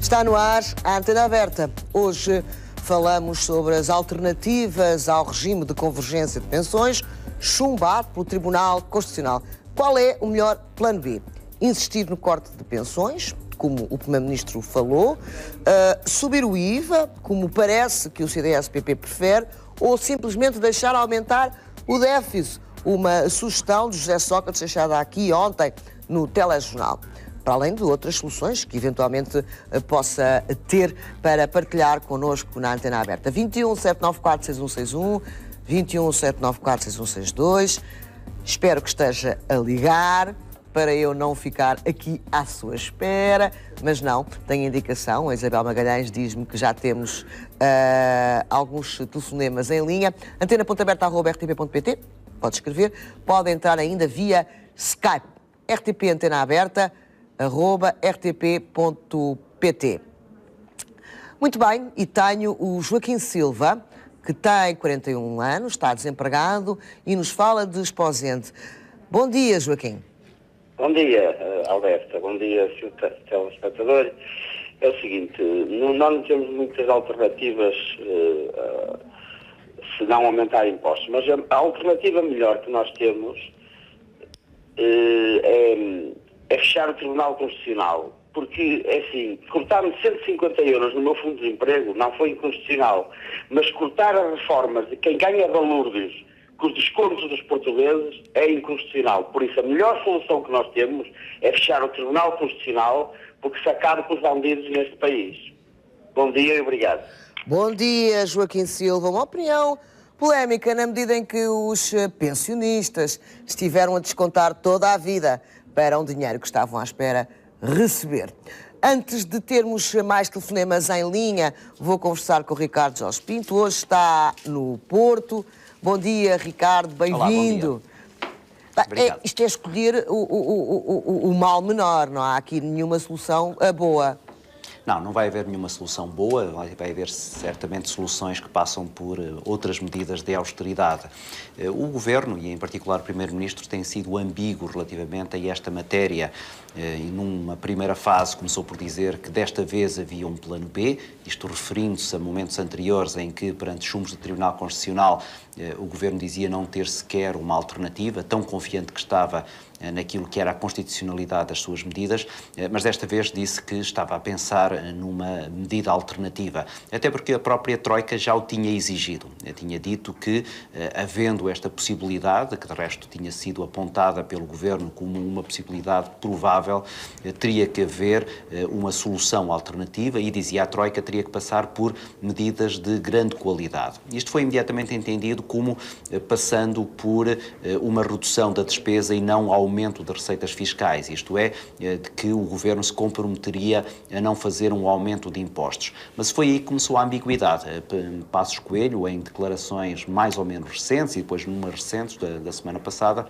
Está no ar a Antena Aberta. Hoje falamos sobre as alternativas ao regime de convergência de pensões chumbado pelo Tribunal Constitucional. Qual é o melhor plano B? Insistir no corte de pensões, como o Primeiro-Ministro falou, subir o IVA, como parece que o CDS-PP prefere, ou simplesmente deixar aumentar o déficit, uma sugestão de José Sócrates deixada aqui ontem no telejornal, para além de outras soluções que eventualmente possa ter para partilhar connosco na Antena Aberta. 21 794 6161, 21 794 6162. Espero que esteja a ligar para eu não ficar aqui à sua espera, mas não, tenho indicação. A Isabel Magalhães diz-me que já temos alguns telefonemas em linha. antena.aberta@rtp.pt, pode escrever, pode entrar ainda via Skype, RTP Antena Aberta, @rtp.pt. Muito bem, e tenho o Joaquim Silva, que tem 41 anos, está desempregado e nos fala de Esposende. Bom dia, Joaquim. Bom dia, Alberta. Bom dia, Sr. Telespectador. É o seguinte, nós não temos muitas alternativas se não aumentar impostos, mas a alternativa melhor que nós temos é fechar o Tribunal Constitucional. Porque, é assim, cortar-me 150 euros no meu fundo de desemprego não foi inconstitucional, mas cortar as reformas de quem ganha valores com os descontos dos portugueses é inconstitucional. Por isso, a melhor solução que nós temos é fechar o Tribunal Constitucional, porque se acaba com os bandidos neste país. Bom dia e obrigado. Bom dia, Joaquim Silva. Uma opinião polémica na medida em que os pensionistas estiveram a descontar toda a vida para um dinheiro que estavam à espera receber. Antes de termos mais telefonemas em linha, vou conversar com o Ricardo Jorge Pinto. Hoje está no Porto. Bom dia, Ricardo, bem-vindo. Isto é escolher o mal menor, não há aqui nenhuma solução boa. Não vai haver nenhuma solução boa, vai haver certamente soluções que passam por outras medidas de austeridade. O Governo, e em particular o Primeiro-Ministro, tem sido ambíguo relativamente a esta matéria. E numa primeira fase começou por dizer que desta vez havia um plano B, isto referindo-se a momentos anteriores em que, perante chumos do Tribunal Constitucional, o Governo dizia não ter sequer uma alternativa, tão confiante que estava naquilo que era a constitucionalidade das suas medidas, mas desta vez disse que estava a pensar numa medida alternativa, até porque a própria Troika já o tinha exigido. Tinha dito que, havendo esta possibilidade, que de resto tinha sido apontada pelo Governo como uma possibilidade provável, teria que haver uma solução alternativa e, dizia a Troika, teria que passar por medidas de grande qualidade. Isto foi imediatamente entendido como passando por uma redução da despesa e não aumento de receitas fiscais, isto é, de que o Governo se comprometeria a não fazer um aumento de impostos. Mas foi aí que começou a ambiguidade. Passos Coelho, em declarações mais ou menos recentes, e depois numas recentes da semana passada,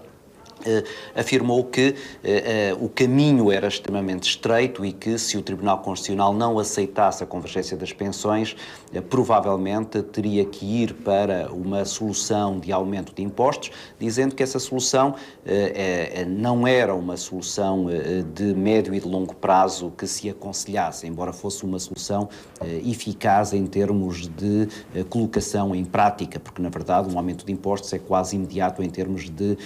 afirmou que o caminho era extremamente estreito e que, se o Tribunal Constitucional não aceitasse a convergência das pensões, provavelmente teria que ir para uma solução de aumento de impostos, dizendo que essa solução não era uma solução de médio e de longo prazo que se aconselhasse, embora fosse uma solução eficaz em termos de colocação em prática, porque, na verdade, um aumento de impostos é quase imediato em termos de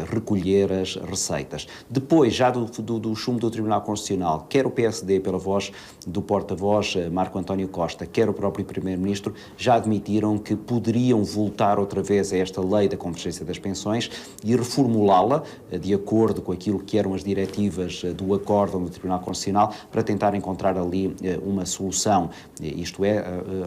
recolher as receitas. Depois, já do chumbo do Tribunal Constitucional, quer o PSD, pela voz do porta-voz Marco António Costa, quer o próprio Primeiro-Ministro, já admitiram que poderiam voltar outra vez a esta lei da convergência das pensões e reformulá-la de acordo com aquilo que eram as diretivas do acórdão do Tribunal Constitucional para tentar encontrar ali uma solução, isto é,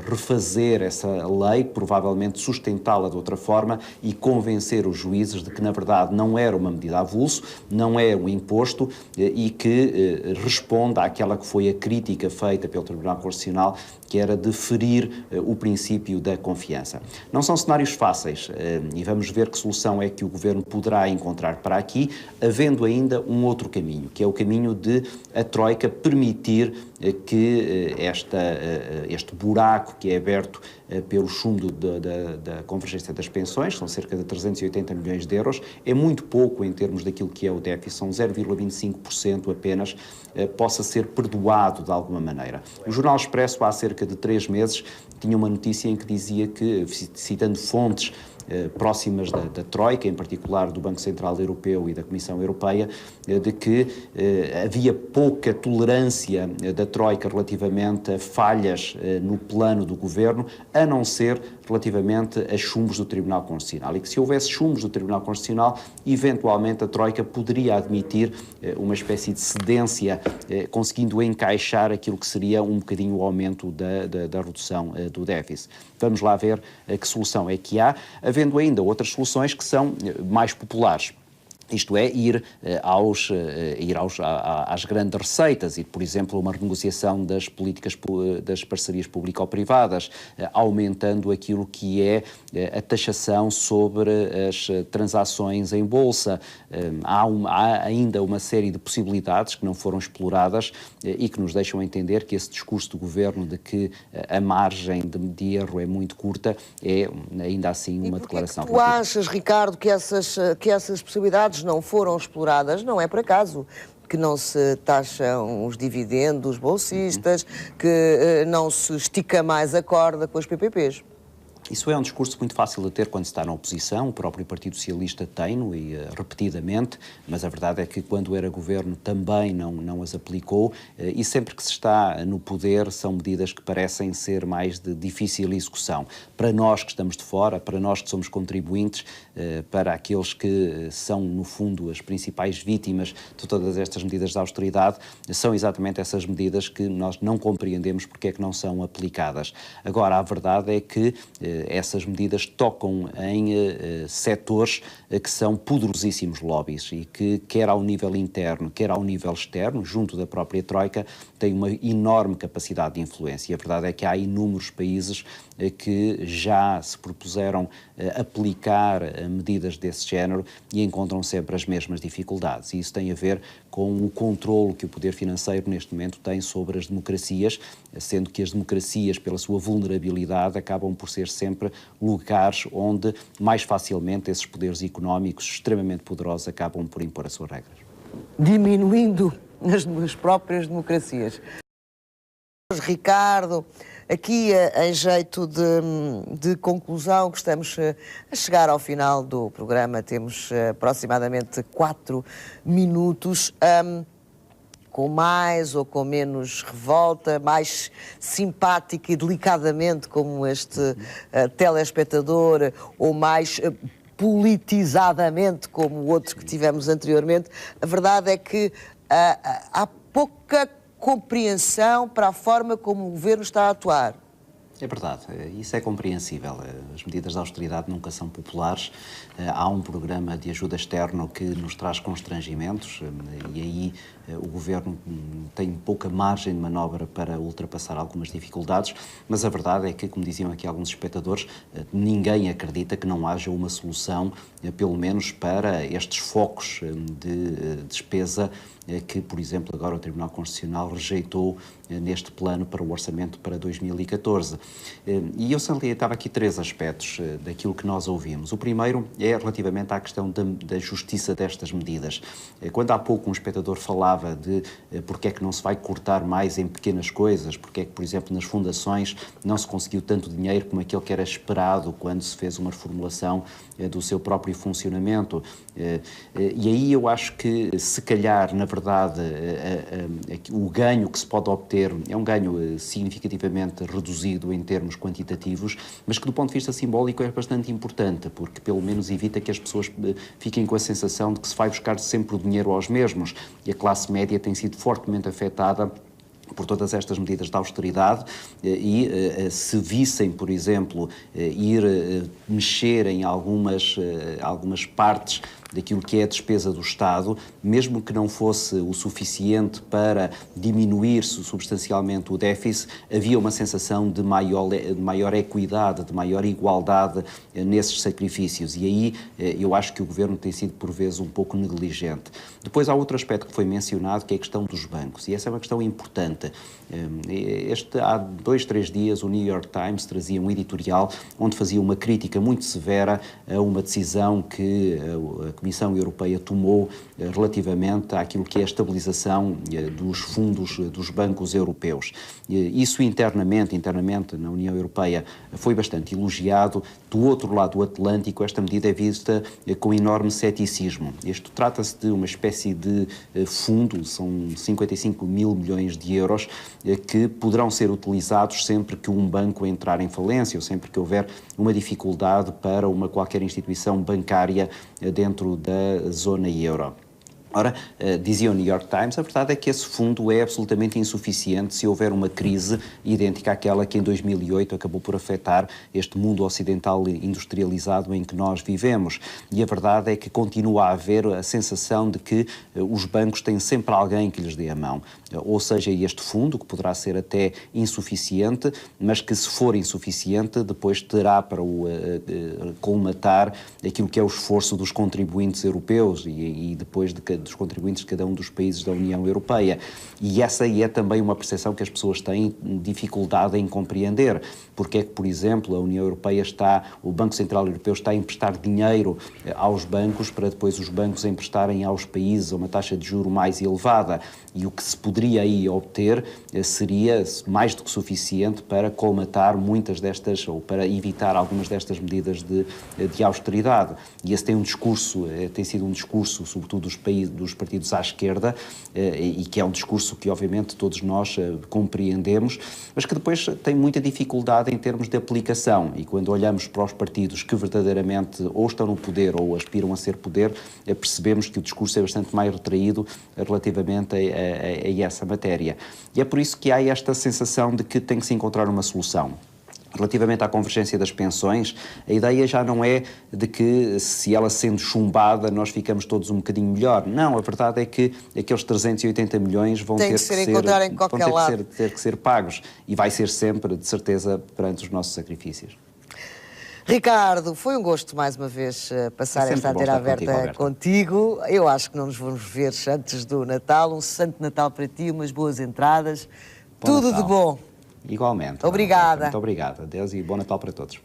refazer essa lei, provavelmente sustentá-la de outra forma e convencer os juízes de que, na verdade, não era uma medida avulso, não é um imposto e que responde àquela que foi a crítica feita pelo Tribunal Constitucional, que era de ferir o princípio da confiança. Não são cenários fáceis e vamos ver que solução é que o Governo poderá encontrar para aqui, havendo ainda um outro caminho, que é o caminho de a Troika permitir que este buraco que é aberto pelo chumbo da convergência das pensões, são cerca de 380 milhões de euros, é muito muito pouco em termos daquilo que é o déficit, são 0,25% apenas, possa ser perdoado de alguma maneira. O Jornal Expresso, há cerca de 3 meses, tinha uma notícia em que dizia que, citando fontes próximas da Troika, em particular do Banco Central Europeu e da Comissão Europeia, de que havia pouca tolerância da Troika relativamente a falhas no plano do governo, a não ser relativamente a chumbos do Tribunal Constitucional, e que se houvesse chumbos do Tribunal Constitucional, eventualmente a Troika poderia admitir uma espécie de cedência, conseguindo encaixar aquilo que seria um bocadinho o aumento da redução do déficit. Vamos lá ver que solução é que há, havendo ainda outras soluções que são mais populares. Isto é, ir às grandes receitas, ir, por exemplo, a uma renegociação das políticas, das parcerias público-privadas, aumentando aquilo que é a taxação sobre as transações em bolsa. Há ainda uma série de possibilidades que não foram exploradas e que nos deixam entender que esse discurso do governo de que a margem de erro é muito curta é ainda assim uma declaração. Tu achas, Ricardo, que essas possibilidades não foram exploradas? Não é por acaso que não se taxam os dividendos bolsistas, que não se estica mais a corda com os PPPs. Isso é um discurso muito fácil de ter quando se está na oposição, o próprio Partido Socialista tem-no e repetidamente, mas a verdade é que quando era governo também não as aplicou e sempre que se está no poder são medidas que parecem ser mais de difícil execução. Para nós que estamos de fora, para nós que somos contribuintes, para aqueles que são no fundo as principais vítimas de todas estas medidas de austeridade, são exatamente essas medidas que nós não compreendemos porque é que não são aplicadas. Agora, a verdade é que essas medidas tocam em setores que são poderosíssimos lobbies e que, quer ao nível interno, quer ao nível externo, junto da própria Troika, têm uma enorme capacidade de influência. E a verdade é que há inúmeros países que já se propuseram aplicar medidas desse género e encontram sempre as mesmas dificuldades. E isso tem a ver com o controlo que o poder financeiro neste momento tem sobre as democracias, sendo que as democracias, pela sua vulnerabilidade, acabam por ser sempre lugares onde mais facilmente esses poderes económicos extremamente poderosos acabam por impor as suas regras. Diminuindo as próprias democracias. Ricardo, aqui em jeito de conclusão, que estamos a chegar ao final do programa, temos aproximadamente 4 minutos, com mais ou com menos revolta, mais simpática e delicadamente como este telespectador, ou mais politizadamente como o outro que tivemos anteriormente. A verdade é que há pouca compreensão para a forma como o governo está a atuar. É verdade, isso é compreensível. As medidas de austeridade nunca são populares. Há um programa de ajuda externo que nos traz constrangimentos e aí o governo tem pouca margem de manobra para ultrapassar algumas dificuldades, mas a verdade é que, como diziam aqui alguns espectadores, ninguém acredita que não haja uma solução, pelo menos para estes focos de despesa que, por exemplo, agora o Tribunal Constitucional rejeitou neste plano para o orçamento para 2014. E eu salientava aqui 3 aspectos daquilo que nós ouvimos. O primeiro é relativamente à questão da justiça destas medidas. Quando há pouco um espectador falava de porque é que não se vai cortar mais em pequenas coisas, porque é que, por exemplo, nas fundações não se conseguiu tanto dinheiro como aquele que era esperado quando se fez uma reformulação do seu próprio funcionamento. E aí eu acho que, se calhar, na verdade, o ganho que se pode obter é um ganho significativamente reduzido em termos quantitativos, mas que do ponto de vista simbólico é bastante importante, porque pelo menos evita que as pessoas fiquem com a sensação de que se vai buscar sempre o dinheiro aos mesmos, e a classe média tem sido fortemente afetada por todas estas medidas de austeridade e se vissem, por exemplo, ir mexer em algumas partes daquilo que é a despesa do Estado, mesmo que não fosse o suficiente para diminuir-se substancialmente o déficit, havia uma sensação de maior equidade, de maior igualdade nesses sacrifícios. E aí eu acho que o Governo tem sido, por vezes, um pouco negligente. Depois há outro aspecto que foi mencionado, que é a questão dos bancos. E essa é uma questão importante. Há 2, 3 dias, o New York Times trazia um editorial onde fazia uma crítica muito severa a uma decisão que a Comissão Europeia tomou relativamente àquilo que é a estabilização dos fundos dos bancos europeus. Isso internamente na União Europeia foi bastante elogiado. Do outro lado do Atlântico, esta medida é vista com enorme ceticismo. Isto trata-se de uma espécie de fundo, são 55 mil milhões de euros, que poderão ser utilizados sempre que um banco entrar em falência ou sempre que houver uma dificuldade para uma qualquer instituição bancária dentro da zona euro. Ora, dizia o New York Times, a verdade é que esse fundo é absolutamente insuficiente se houver uma crise idêntica àquela que em 2008 acabou por afetar este mundo ocidental industrializado em que nós vivemos. E a verdade é que continua a haver a sensação de que os bancos têm sempre alguém que lhes dê a mão. Ou seja, este fundo, que poderá ser até insuficiente, mas que se for insuficiente, depois terá para o colmatar aquilo que é o esforço dos contribuintes europeus e depois dos contribuintes de cada um dos países da União Europeia. E essa é também uma percepção que as pessoas têm dificuldade em compreender. Porque é que, por exemplo, a União Europeia o Banco Central Europeu está a emprestar dinheiro aos bancos para depois os bancos emprestarem aos países a uma taxa de juro mais elevada. E o que se poderia aí obter seria mais do que suficiente para colmatar muitas destas, ou para evitar algumas destas medidas de austeridade. E esse tem sido um discurso, sobretudo dos partidos à esquerda, e que é um discurso que obviamente todos nós compreendemos, mas que depois tem muita dificuldade em termos de aplicação. E quando olhamos para os partidos que verdadeiramente ou estão no poder ou aspiram a ser poder, percebemos que o discurso é bastante mais retraído relativamente a essa matéria. E é por isso que há esta sensação de que tem que se encontrar uma solução. Relativamente à convergência das pensões, a ideia já não é de que, se ela sendo chumbada, nós ficamos todos um bocadinho melhor. Não, a verdade é que aqueles 380 milhões vão ter que ser pagos. E vai ser sempre, de certeza, perante os nossos sacrifícios. Ricardo, foi um gosto mais uma vez passar esta Antena Aberta contigo. Eu acho que não nos vamos ver antes do Natal. Um santo Natal para ti, umas boas entradas. Tudo de bom. Igualmente. Obrigada. Muito obrigado. Adeus e bom Natal para todos.